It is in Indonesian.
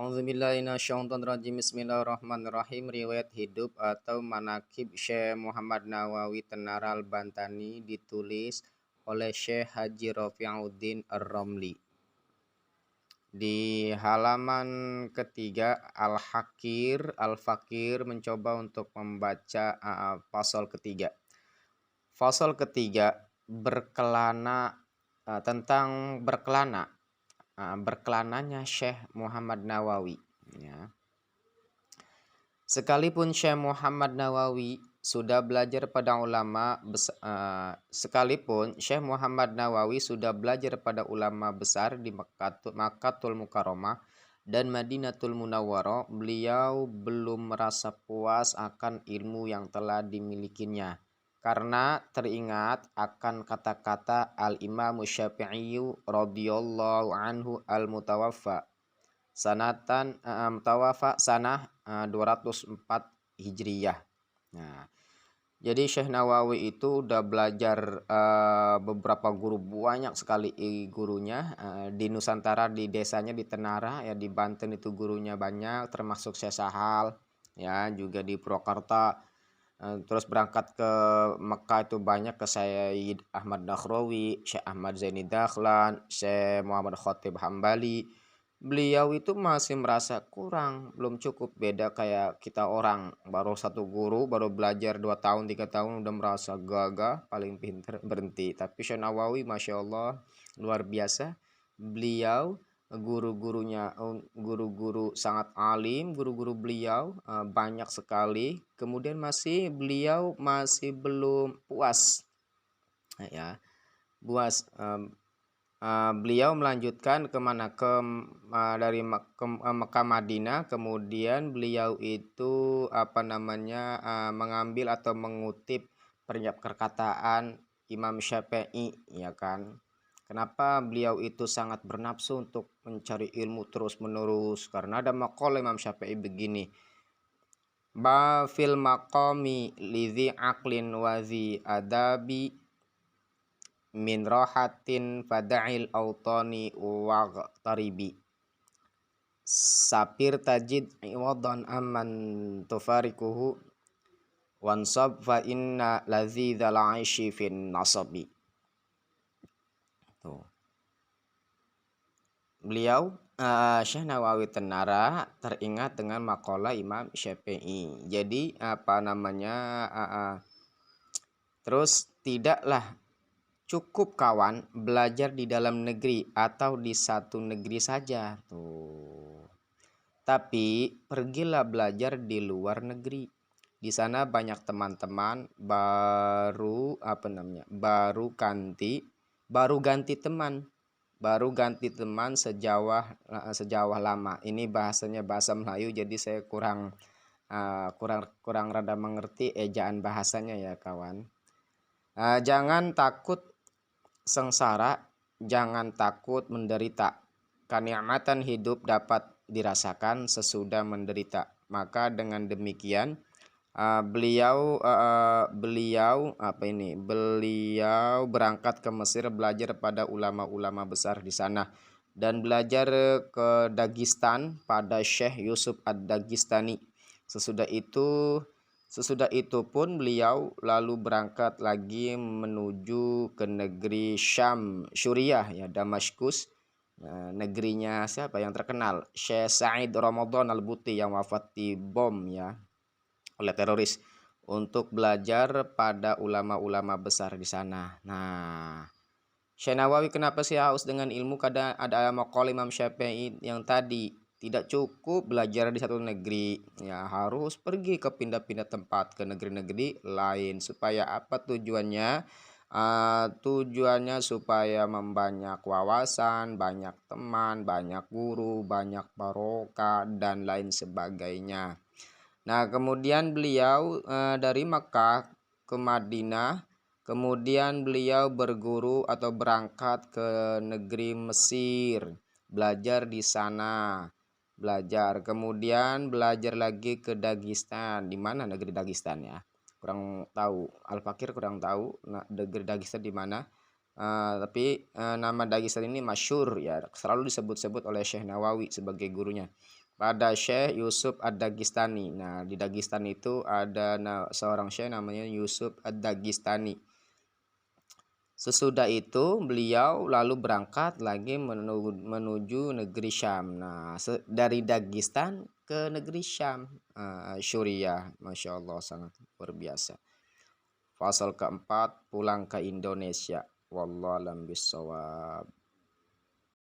A'udzubillahi Bismillahirrahmanirrahim. Riwayat hidup atau manakib Syekh Muhammad Nawawi Tenara Al-Bantani ditulis oleh Syekh Haji Rafi'uddin Ar-Ramli. Di halaman ketiga Al-Fakir mencoba untuk membaca pasal ketiga. Pasal ketiga berkelana tentang berkelananya Syekh Muhammad Nawawi, ya. Sekalipun Syekh Muhammad Nawawi sudah belajar pada ulama besar di Makkatul Mukarramah dan Madinatul Munawwarah, beliau belum merasa puas akan ilmu yang telah dimilikinya. Karena teringat akan kata-kata Al-Imam Syafi'i radhiyallahu anhu al-mutawaffa sanah 204 Hijriyah. Nah, jadi Syekh Nawawi itu udah belajar beberapa guru, banyak sekali gurunya di Nusantara, di desanya di Tenara, ya, di Banten itu gurunya banyak, termasuk Syekh Sahal, ya, juga di Purwakarta. Terus berangkat ke Mekah itu banyak ke Sayyid Ahmad Nakhrawi, Syekh Ahmad Zaini Dahlan, Syekh Muhammad Khatib Hambali. Beliau itu masih merasa kurang, belum cukup. Beda kayak kita orang, baru satu guru, baru belajar 2 tahun 3 tahun udah merasa gagah, paling pinter, berhenti. Tapi Syekh Nawawi Masya Allah luar biasa. Beliau guru-guru sangat alim, guru-guru beliau banyak sekali. Kemudian beliau masih belum puas, ya, beliau melanjutkan kemana dari Mekah Madinah. Kemudian beliau itu mengambil atau mengutip perkataan Imam Syafi'i, ya kan. Kenapa beliau itu sangat bernafsu untuk mencari ilmu terus menerus? Karena ada maqal Imam Syafi'i begini, ba fil maqami lidhi aqlin wazi adabi min rahatin fada'il autani waqtaribi sapir tajid iwadan amman tufarikuhu wansab fa inna lazidhal aishi fin nasabi. Tuh. Beliau Syekh Nawawi Tenara teringat dengan maqalah Imam Syafi'i. Jadi terus tidaklah cukup kawan belajar di dalam negeri atau di satu negeri saja, tuh. Tapi pergilah belajar di luar negeri. Di sana banyak teman-teman baru ganti teman sejauh lama. Ini bahasanya bahasa Melayu, jadi saya kurang rada mengerti ejaan bahasanya, ya kawan. Jangan takut sengsara, jangan takut menderita. Kenikmatan hidup dapat dirasakan sesudah menderita. Maka dengan demikian beliau berangkat ke Mesir, belajar pada ulama-ulama besar di sana, dan belajar ke Dagestan pada Syekh Yusuf Ad-Dagestani. Sesudah itu pun beliau lalu berangkat lagi menuju ke negeri Syam, Suriah, ya, Damaskus. Negerinya siapa yang terkenal? Syekh Sa'id Ramadan Al-Buti yang wafat di bom, ya, oleh teroris, untuk belajar pada ulama-ulama besar di sana. Nah, Syekh Nawawi kenapa sih haus dengan ilmu? Kadang ada maqal Imam Syafi'i yang tadi, tidak cukup belajar di satu negeri, ya, harus pergi ke pindah-pindah tempat ke negeri-negeri lain. Supaya apa tujuannya? Tujuannya supaya membanyak wawasan, banyak teman, banyak guru, banyak barokah, dan lain sebagainya. Nah, kemudian beliau dari Mekah ke Madinah, kemudian beliau berguru atau berangkat ke negeri Mesir, belajar di sana, kemudian belajar lagi ke Dagestan. Di mana negeri Dagestan, ya? Kurang tahu. Al-Fakir kurang tahu negeri Dagestan di mana. Tapi nama Dagestan ini masyhur, ya, selalu disebut-sebut oleh Syekh Nawawi sebagai gurunya. pada Syekh Yusuf Ad-Dagistani. Nah, di Dagestan itu ada seorang syekh namanya Yusuf Ad-Dagistani. Sesudah itu beliau lalu berangkat lagi menuju negeri Syam. Nah, dari Dagestan ke negeri Syam, Suriah, Masya Allah sangat luar biasa. Pasal keempat, pulang ke Indonesia. Wallahu a'lam bishawab.